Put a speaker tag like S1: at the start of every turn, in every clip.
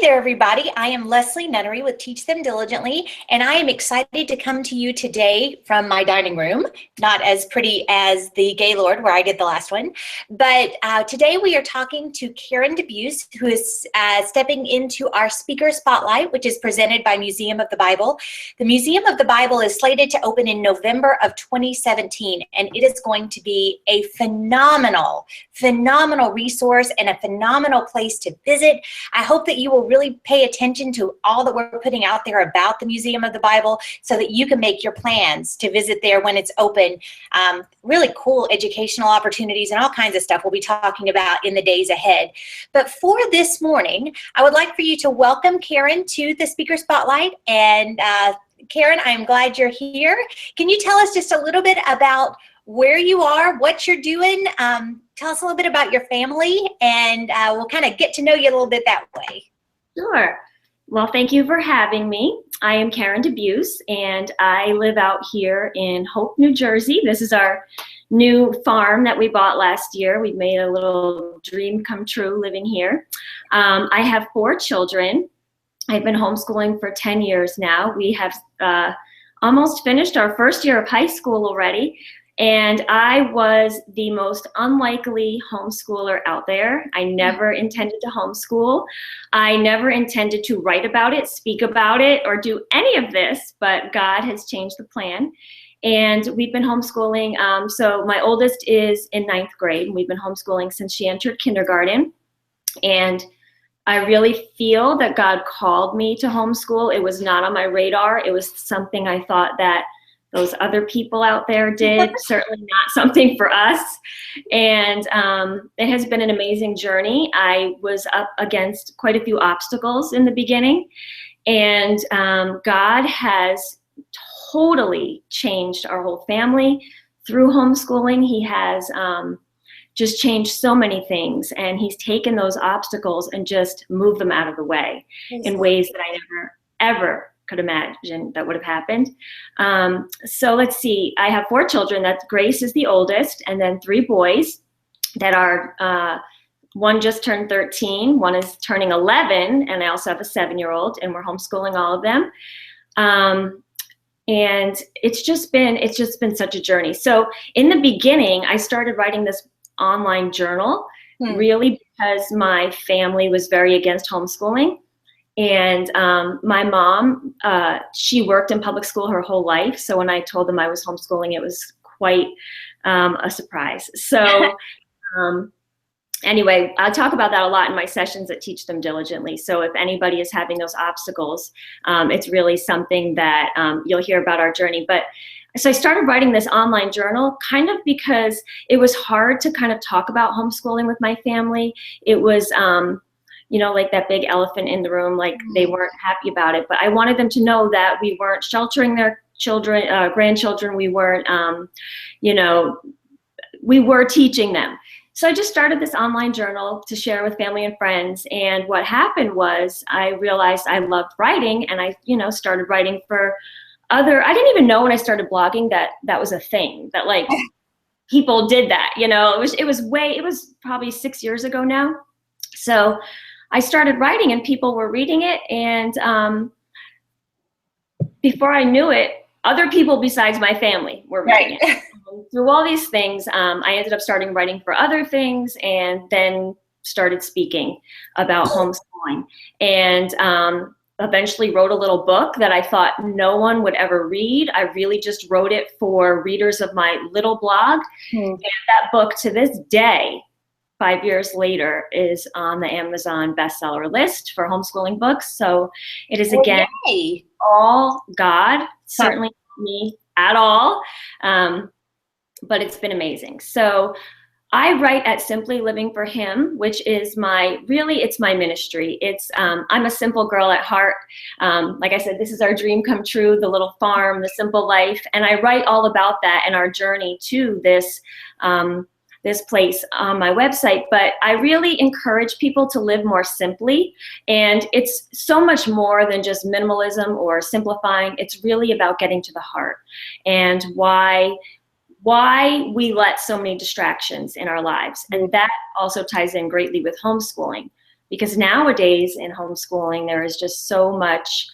S1: Hey there, everybody. I am Leslie Nunnery with Teach Them Diligently, and I am excited to come to you today from my dining room. Not as pretty as the Gaylord where I did the last one, but today we are talking to Karen DeBeus, who is stepping into our speaker spotlight, which is presented by Museum of the Bible. The Museum of the Bible is slated to open in November of 2017, and it is going to be a phenomenal resource and a phenomenal place to visit. I hope that you will really pay attention to all that we're putting out there about the Museum of the Bible so that you can make your plans to visit there when it's open. Really cool educational opportunities and all kinds of stuff we'll be talking about in the days ahead. But for this morning, I would like for you to welcome Karen to the Speaker Spotlight. And Karen, I'm glad you're here. Can you tell us just a little bit about where you are, what you're doing? Tell us a little bit about your family, and we'll kind of get to know you a little bit that way.
S2: Sure. Well, thank you for having me. I am Karen DeBeus, and I live out here in Hope, New Jersey. This is our new farm that we bought last year. We made a little dream come true living here. I have 4 children. I've been homeschooling for 10 years now. We have almost finished our first year of high school already. And I was the most unlikely homeschooler out there. I never intended to homeschool. I never intended to write about it, speak about it, or do any of this, but God has changed the plan. And we've been homeschooling. So my oldest is in 9th grade, and we've been homeschooling since she entered kindergarten. And I really feel that God called me to homeschool. It was not on my radar. It was something I thought that those other people out there did, certainly not something for us. And it has been an amazing journey. I was up against quite a few obstacles in the beginning, and God has totally changed our whole family through homeschooling. He has just changed so many things, and he's taken those obstacles and just moved them out of the way in ways that I never, ever could imagine that would have happened. So let's see, I have 4 children. That Grace is the oldest, and then 3 boys that are, one just turned 13, one is turning 11, and I also have a 7-year-old, and we're homeschooling all of them. And it's just been such a journey. So in the beginning, I started writing this online journal, really because my family was very against homeschooling. And my mom, she worked in public school her whole life. So when I told them I was homeschooling, it was quite a surprise. So anyway, I talk about that a lot in my sessions at Teach Them Diligently. So if anybody is having those obstacles, it's really something that you'll hear about our journey. But so I started writing this online journal kind of because it was hard to kind of talk about homeschooling with my family. It was like that big elephant in the room, like they weren't happy about it. But I wanted them to know that we weren't sheltering their children, grandchildren. We weren't, we were teaching them. So I just started this online journal to share with family and friends. And what happened was I realized I loved writing, and I, started writing for I didn't even know when I started blogging that that was a thing, that like people did that, it was probably 6 years ago now. So I started writing, and people were reading it, and before I knew it, other people besides my family were reading it. Through all these things, I ended up starting writing for other things, and then started speaking about homeschooling, and eventually wrote a little book that I thought no one would ever read. I really just wrote it for readers of my little blog, and that book to this day, 5 years later, is on the Amazon bestseller list for homeschooling books. So it is, again, all God, certainly not me at all, but it's been amazing. So I write at Simply Living for Him, which is it's my ministry. I'm a simple girl at heart. Like I said, this is our dream come true, the little farm, the simple life. And I write all about that and our journey to this place on my website. But I really encourage people to live more simply. And it's so much more than just minimalism or simplifying. It's really about getting to the heart and why we let so many distractions in our lives. And that also ties in greatly with homeschooling. because nowadays in homeschooling, there is just so much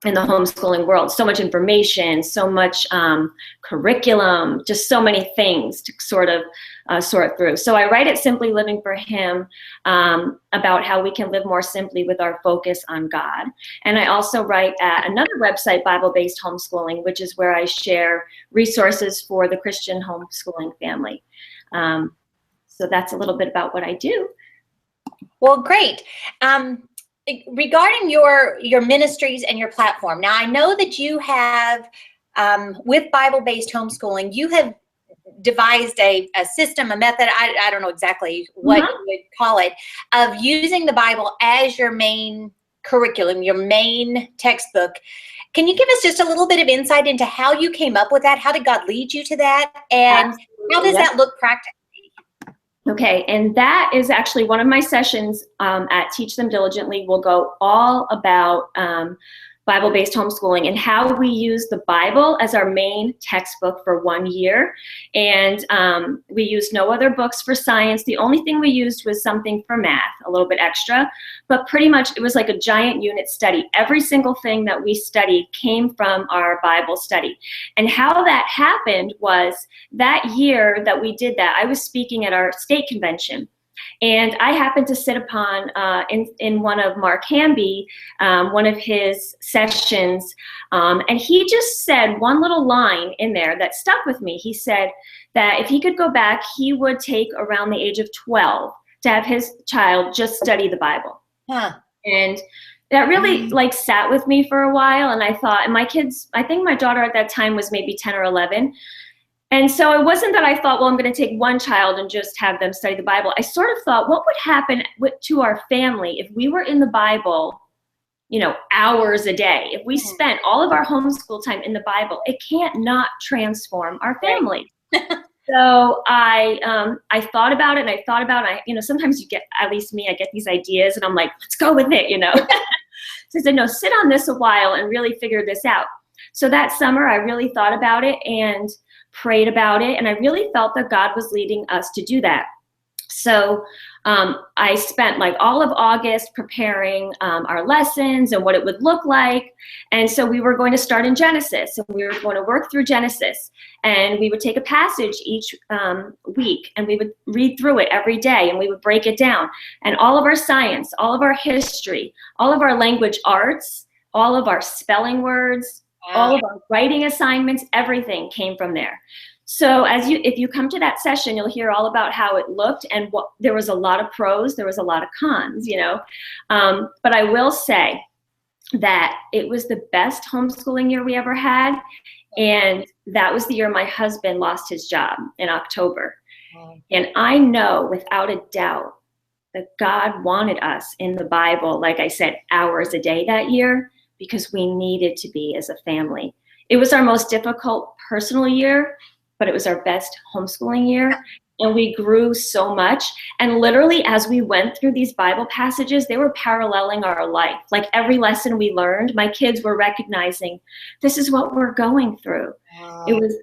S2: in the homeschooling world, so much information, so much curriculum, just so many things to sort of sort through. So I write at Simply Living for him about how we can live more simply with our focus on God. And I also write at another website, BibleBased Homeschooling, which is where I share resources for the Christian homeschooling family. So that's a little bit about what I do.
S1: Well, great. Regarding your ministries and your platform, now I know that you have, with Bible-based homeschooling, you have devised a system, a method, I don't know exactly what you would call it, of using the Bible as your main curriculum, your main textbook. Can you give us just a little bit of insight into how you came up with that? How did God lead you to that? And how does that look practically?
S2: Okay, and that is actually one of my sessions at Teach Them Diligently. Will go all about Bible-based homeschooling and how we use the Bible as our main textbook for 1 year. And we used no other books for science. The only thing we used was something for math, a little bit extra, but pretty much it was like a giant unit study. Every single thing that we studied came from our Bible study. And how that happened was that year that we did that, I was speaking at our state convention. And I happened to sit upon, in one of Mark Hamby, one of his sessions, and he just said one little line in there that stuck with me. He said that if he could go back, he would take around the age of 12 to have his child just study the Bible.
S1: Huh.
S2: And that really sat with me for a while. And I thought, and my kids, I think my daughter at that time was maybe 10 or 11. And so it wasn't that I thought, well, I'm going to take one child and just have them study the Bible. I sort of thought, what would happen to our family if we were in the Bible, hours a day? If we spent all of our homeschool time in the Bible, it can't not transform our family. So I thought about it, and I thought about it. Sometimes you get, at least me, I get these ideas, and I'm like, let's go with it, So I said, no, sit on this a while and really figure this out. So that summer, I really thought about it and prayed about it, and I really felt that God was leading us to do that. So I spent all of August preparing our lessons and what it would look like. And so we were going to start in Genesis, and we were going to work through Genesis, and we would take a passage each week, and we would read through it every day, and we would break it down. And all of our science, all of our history, all of our language arts, all of our spelling words, all of our writing assignments, everything came from there. So if you come to that session, you'll hear all about how it looked, and there was a lot of pros, there was a lot of cons, But I will say that it was the best homeschooling year we ever had, and that was the year my husband lost his job in October. And I know without a doubt that God wanted us in the Bible, like I said, hours a day that year, because we needed to be as a family. It was our most difficult personal year, but it was our best homeschooling year. And we grew so much. And literally, as we went through these Bible passages, they were paralleling our life. Like every lesson we learned, my kids were recognizing, this is what we're going through. Wow. It was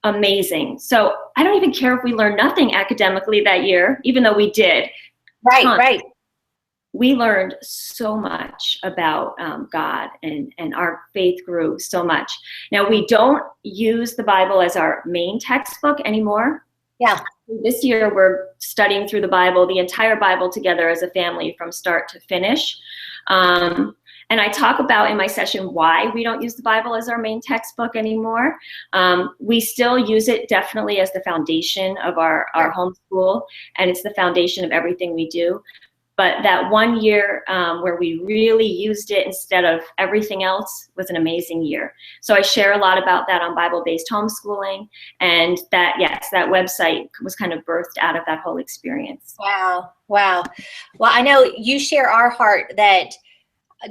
S2: amazing. So I don't even care if we learned nothing academically that year, even though we did.
S1: Right.
S2: We learned so much about God, and our faith grew so much. Now, we don't use the Bible as our main textbook anymore.
S1: Yeah.
S2: This year, we're studying through the Bible, the entire Bible together as a family from start to finish. And I talk about in my session why we don't use the Bible as our main textbook anymore. We still use it definitely as the foundation of our homeschool, and it's the foundation of everything we do. But that 1 year where we really used it instead of everything else was an amazing year. So I share a lot about that on Bible-based homeschooling, and that, yes, that website was kind of birthed out of that whole experience.
S1: Wow. Well, I know you share our heart that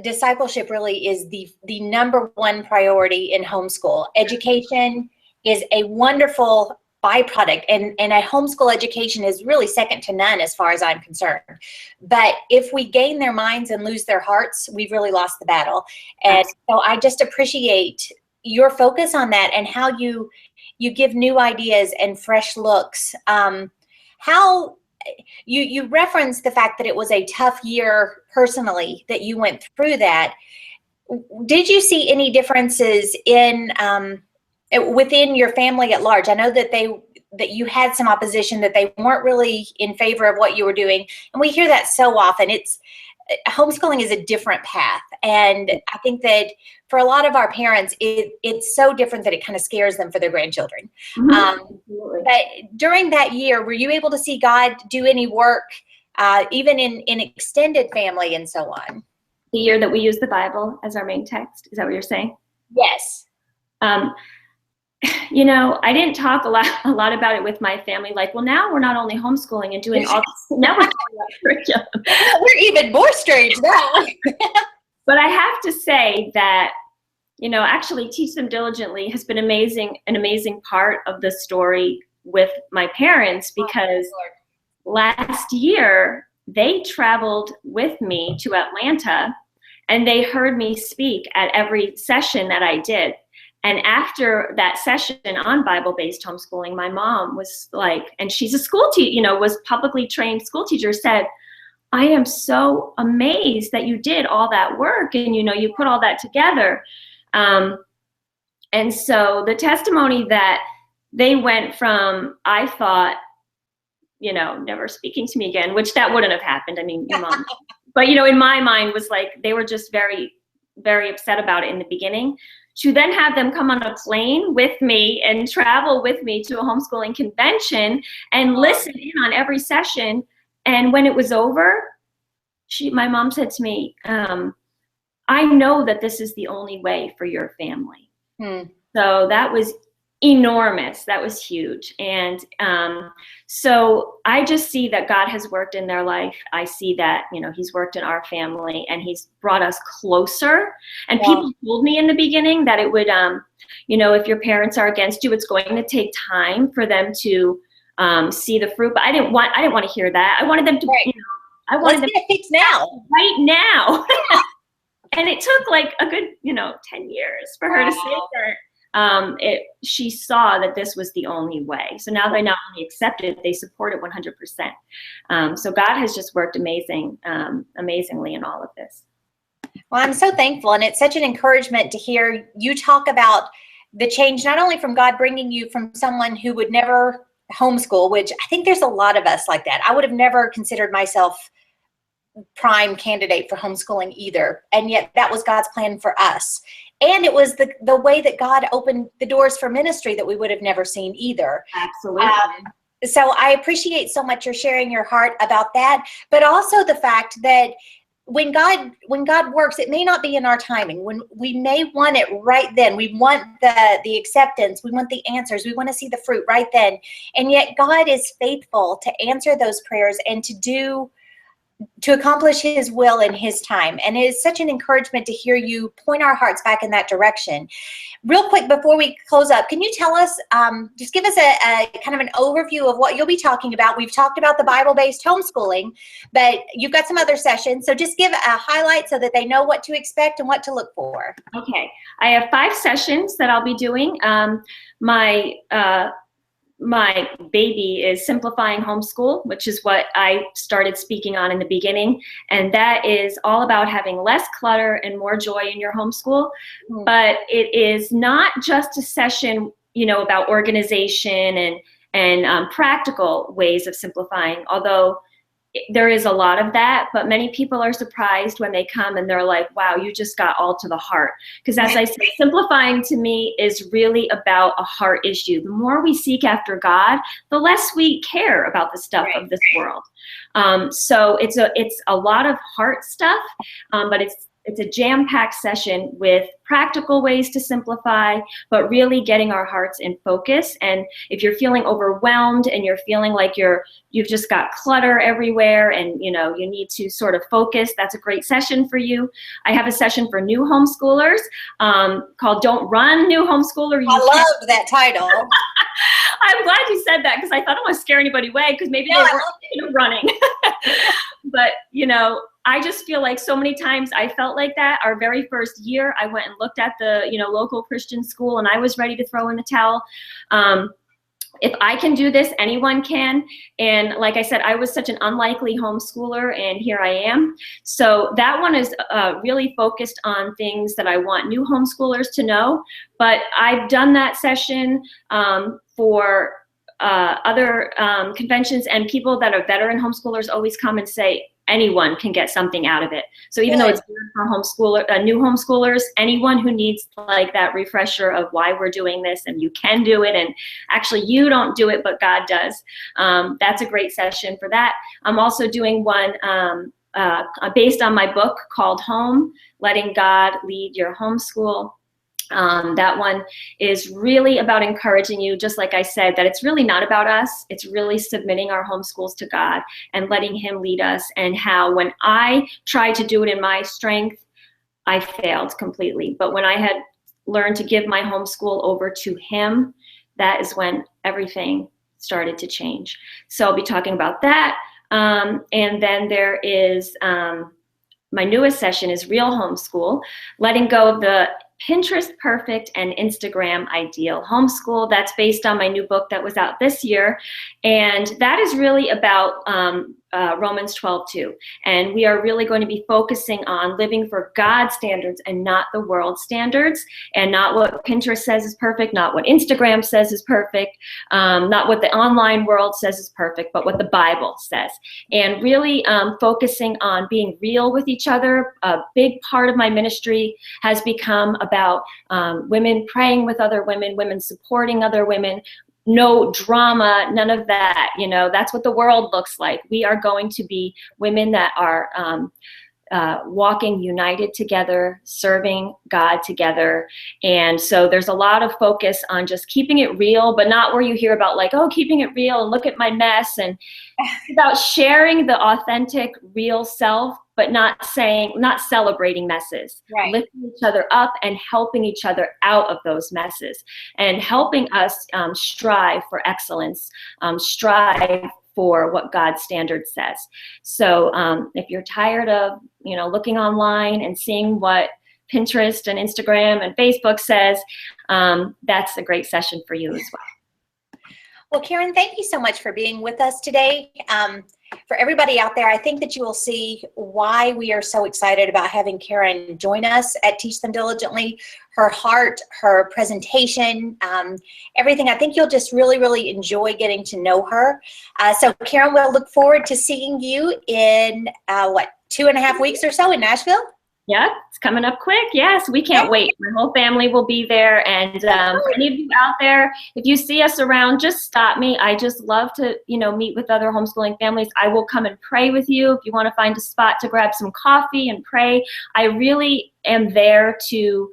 S1: discipleship really is the number one priority in homeschool. Education is a wonderful byproduct, and a homeschool education is really second to none as far as I'm concerned. But if we gain their minds and lose their hearts, we've really lost the battle. And so I just appreciate your focus on that and how you give new ideas and fresh looks. How you referenced the fact that it was a tough year personally that you went through that. Did you see any differences in within your family at large? I know that you had some opposition, that they weren't really in favor of what you were doing, and we hear that so often. Homeschooling is a different path, and I think that for a lot of our parents, it's so different that it kind of scares them for their grandchildren. But during that year, were you able to see God do any work, even in extended family and so on?
S2: The year that we use the Bible as our main text, is that what you're saying?
S1: Yes.
S2: I didn't talk a lot about it with my family. Like, well, now we're not only homeschooling and doing all this, now we're talking about curriculum.
S1: We're even more strange now.
S2: But I have to say that, actually Teach Them Diligently has been an amazing part of the story with my parents, because last year they traveled with me to Atlanta and they heard me speak at every session that I did. And after that session on Bible-based homeschooling, my mom was like, and she's a school teacher, was publicly trained school teacher, said, I am so amazed that you did all that work and, you put all that together. And so the testimony that they went from, I thought, never speaking to me again, which that wouldn't have happened. I mean, your mom, but, in my mind was like, they were just very, very upset about it in the beginning. To then have them come on a plane with me and travel with me to a homeschooling convention and listen in on every session. And when it was over, my mom said to me, I know that this is the only way for your family. So that was enormous. That was huge. And so I just see that God has worked in their life. I see that, he's worked in our family and he's brought us closer. And people told me in the beginning that it would, if your parents are against you, it's going to take time for them to see the fruit. But I didn't want to hear that. I wanted them to, I wanted them to fix now, right now. And it took like a good, 10 years for her to say that. She saw that this was the only way. So now they not only accept it, they support it 100%. So God has just worked amazingly in all of this.
S1: Well, I'm so thankful. And it's such an encouragement to hear you talk about the change, not only from God bringing you from someone who would never homeschool, which I think there's a lot of us like that. I would have never considered myself prime candidate for homeschooling either. And yet that was God's plan for us. And it was the way that God opened the doors for ministry that we would have never seen either.
S2: Absolutely.
S1: So I appreciate so much your sharing your heart about that, but also the fact that when God works, it may not be in our timing. When we may want it right then, we want the acceptance, we want the answers, we want to see the fruit right then. And yet God is faithful to answer those prayers and to accomplish his will in his time. And it is such an encouragement to hear you point our hearts back in that direction. Real quick, before we close up, can you tell us, just give us a kind of an overview of what you'll be talking about? We've talked about the Bible-based homeschooling, but you've got some other sessions. So just give a highlight so that they know what to expect and what to look for.
S2: Okay. I have 5 sessions that I'll be doing. My baby is Simplifying Homeschool, which is what I started speaking on in the beginning. And that is all about having less clutter and more joy in your homeschool. But it is not just a session, about organization and practical ways of simplifying, although there is a lot of that, but many people are surprised when they come and they're like, wow, you just got all to the heart. Because as I said, simplifying to me is really about a heart issue. The more we seek after God, the less we care about the stuff of this world. So it's a lot of heart stuff, but it's a jam-packed session with practical ways to simplify, but really getting our hearts in focus. And if you're feeling overwhelmed and you're feeling like you've just got clutter everywhere and you need to sort of focus, that's a great session for you. I have a session for new homeschoolers called Don't Run, New Homeschooler.
S1: I love that title.
S2: I'm glad you said that because I thought I don't want to scare anybody away because maybe they weren't running. But, I just feel like so many times I felt like that. Our very first year, I went and looked at the, local Christian school and I was ready to throw in the towel. if I can do this, anyone can. And like I said, I was such an unlikely homeschooler, and here I am. So that one is really focused on things that I want new homeschoolers to know. But I've done that session for other conventions, and people that are veteran homeschoolers always come and say, anyone can get something out of it. So even though it's for new homeschoolers, anyone who needs like that refresher of why we're doing this, and you can do it, and actually you don't do it, but God does. That's a great session for that. I'm also doing one based on my book called Home, Letting God Lead Your Homeschool. That one is really about encouraging you, just like I said, that it's really not about us. It's really submitting our homeschools to God and letting Him lead us, and how when I tried to do it in my strength, I failed completely. But when I had learned to give my homeschool over to Him, that is when everything started to change. So I'll be talking about that. And then there is my newest session is Real Homeschool, letting go of the Pinterest perfect and Instagram ideal homeschool. That's based on my new book that was out this year. And that is really about Romans 12:2. And we are really going to be focusing on living for God's standards and not the world's standards, and not what Pinterest says is perfect, not what Instagram says is perfect, not what the online world says is perfect, but what the Bible says. And really focusing on being real with each other. A big part of my ministry has become about women praying with other women, women supporting other women. No drama, none of that. You know, that's what the world looks like. We are going to be women that are walking united together, serving God together. And so there's a lot of focus on just keeping it real, but not where you hear about like, oh, keeping it real and look at my mess. And it's about sharing the authentic, real self, but not celebrating messes,
S1: right.
S2: Lifting each other up and helping each other out of those messes, and helping us strive for excellence, strive for what God's standard says. So if you're tired of, looking online and seeing what Pinterest and Instagram and Facebook says, that's a great session for you as well.
S1: Well, Karen, thank you so much for being with us today. For everybody out there, I think that you will see why we are so excited about having Karen join us at Teach Them Diligently. Her heart, her presentation, everything. I think you'll just really, really enjoy getting to know her. So Karen, we'll look forward to seeing you in, 2.5 weeks or so in Nashville?
S2: Yeah, it's coming up quick. Yes, we can't wait. My whole family will be there. And any of you out there, if you see us around, just stop me. I just love to, meet with other homeschooling families. I will come and pray with you if you want to find a spot to grab some coffee and pray. I really am there to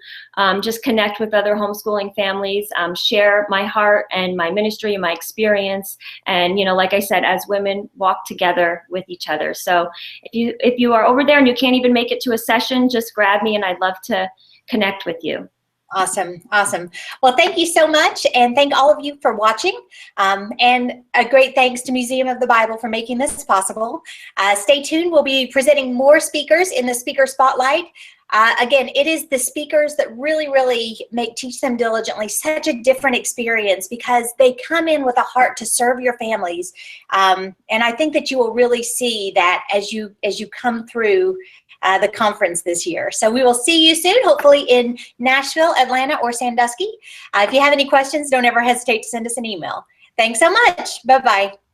S2: just connect with other homeschooling families, share my heart and my ministry and my experience. And, like I said, as women walk together with each other. So if you are over there and you can't even make it to a session, just grab me and I'd love to connect with you.
S1: Awesome. Awesome. Well, thank you so much. And thank all of you for watching. And a great thanks to Museum of the Bible for making this possible. Stay tuned. We'll be presenting more speakers in the Speaker Spotlight. Again, it is the speakers that really, really make Teach Them Diligently such a different experience, because they come in with a heart to serve your families. And I think that you will really see that as you come through the conference this year. So we will see you soon, hopefully in Nashville, Atlanta, or Sandusky. If you have any questions, don't ever hesitate to send us an email. Thanks so much. Bye-bye.